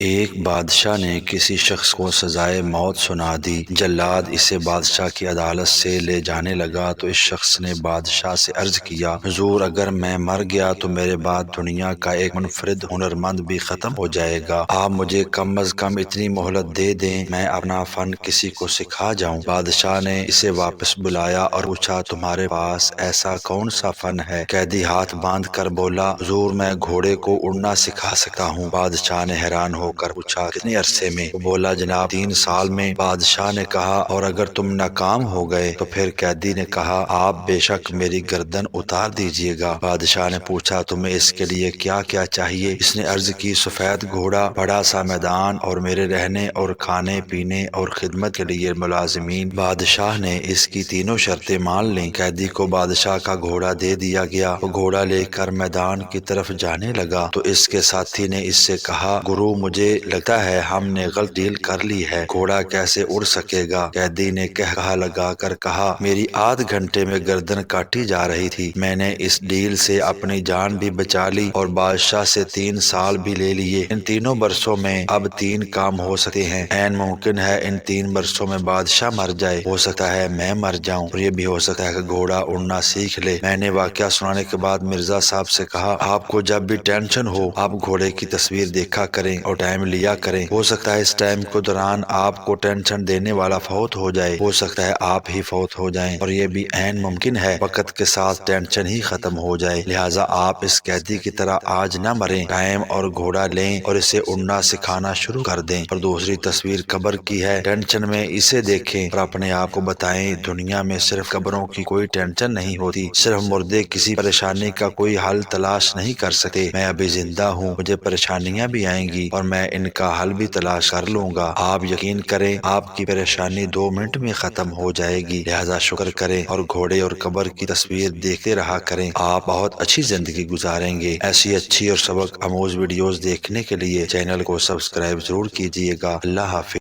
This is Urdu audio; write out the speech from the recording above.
ایک بادشاہ نے کسی شخص کو سزائے موت سنا دی۔ جلاد اسے بادشاہ کی عدالت سے لے جانے لگا تو اس شخص نے بادشاہ سے عرض کیا، حضور اگر میں مر گیا تو میرے بعد دنیا کا ایک منفرد ہنرمند بھی ختم ہو جائے گا۔ آپ مجھے کم از کم اتنی مہلت دے دیں، میں اپنا فن کسی کو سکھا جاؤں۔ بادشاہ نے اسے واپس بلایا اور پوچھا، تمہارے پاس ایسا کون سا فن ہے؟ قیدی ہاتھ باندھ کر بولا، حضور میں گھوڑے کو اڑنا سکھا سکتا ہوں۔ بادشاہ نے حیران ہو کر پوچھا، کتنے عرصے میں؟ وہ بولا، جناب 3 سال میں۔ بادشاہ نے کہا، اور اگر تم ناکام ہو گئے تو؟ پھر قیدی نے کہا، آپ بے شک میری گردن اتار دیجئے گا۔ بادشاہ نے پوچھا، تمہیں اس کے لیے کیا کیا چاہیے؟ اس نے عرض کی، سفید گھوڑا، بڑا سا میدان اور میرے رہنے اور کھانے پینے اور خدمت کے لیے ملازمین۔ بادشاہ نے اس کی تینوں شرطیں مان لیں۔ قیدی کو بادشاہ کا گھوڑا دے دیا گیا۔ وہ گھوڑا لے کر میدان کی طرف جانے لگا تو اس کے ساتھی نے اس سے کہا، گرو مجھے لگتا ہے ہم نے غلط ڈیل کر لی ہے، گھوڑا کیسے اڑ سکے گا؟ قیدی نے کہا لگا کر کہا، میری آدھ گھنٹے میں گردن کاٹی جا رہی تھی، میں نے اس ڈیل سے اپنی جان بھی بچا لی اور بادشاہ سے 3 سال بھی لے لیے۔ ان 3 برسوں میں اب 3 کام ہو سکتے ہیں۔ عین ممکن ہے ان 3 برسوں میں بادشاہ مر جائے، ہو سکتا ہے میں مر جاؤں، اور یہ بھی ہو سکتا ہے کہ گھوڑا اڑنا سیکھ لے۔ میں نے واقعہ سنانے کے بعد مرزا صاحب سے کہا، آپ کو جب بھی ٹینشن ہو آپ گھوڑے کی تصویر دیکھا کریں اور ٹائم لیا کریں، ہو سکتا ہے اس ٹائم کے دوران آپ کو ٹینشن دینے والا فوت ہو جائے، ہو سکتا ہے آپ ہی فوت ہو جائیں، اور یہ بھی عین ممکن ہے وقت کے ساتھ ٹینشن ہی ختم ہو جائے۔ لہٰذا آپ اس قیدی کی طرح آج نہ مریں، ٹائم اور گھوڑا لیں اور اسے اڑنا سکھانا شروع کر دیں۔ اور دوسری تصویر قبر کی ہے، ٹینشن میں اسے دیکھیں اور اپنے آپ کو بتائیں، دنیا میں صرف قبروں کی کوئی ٹینشن نہیں ہوتی، صرف مردے کسی پریشانی کا کوئی حل تلاش نہیں کر سکتے، میں ابھی زندہ ہوں، مجھے پریشانیاں بھی آئیں گی اور میں ان کا حل بھی تلاش کر لوں گا۔ آپ یقین کریں آپ کی پریشانی 2 منٹ میں ختم ہو جائے گی، لہذا شکر کریں اور گھوڑے اور قبر کی تصویر دیکھتے رہا کریں، آپ بہت اچھی زندگی گزاریں گے۔ ایسی اچھی اور سبق آموز ویڈیوز دیکھنے کے لیے چینل کو سبسکرائب ضرور کیجیے گا۔ اللہ حافظ۔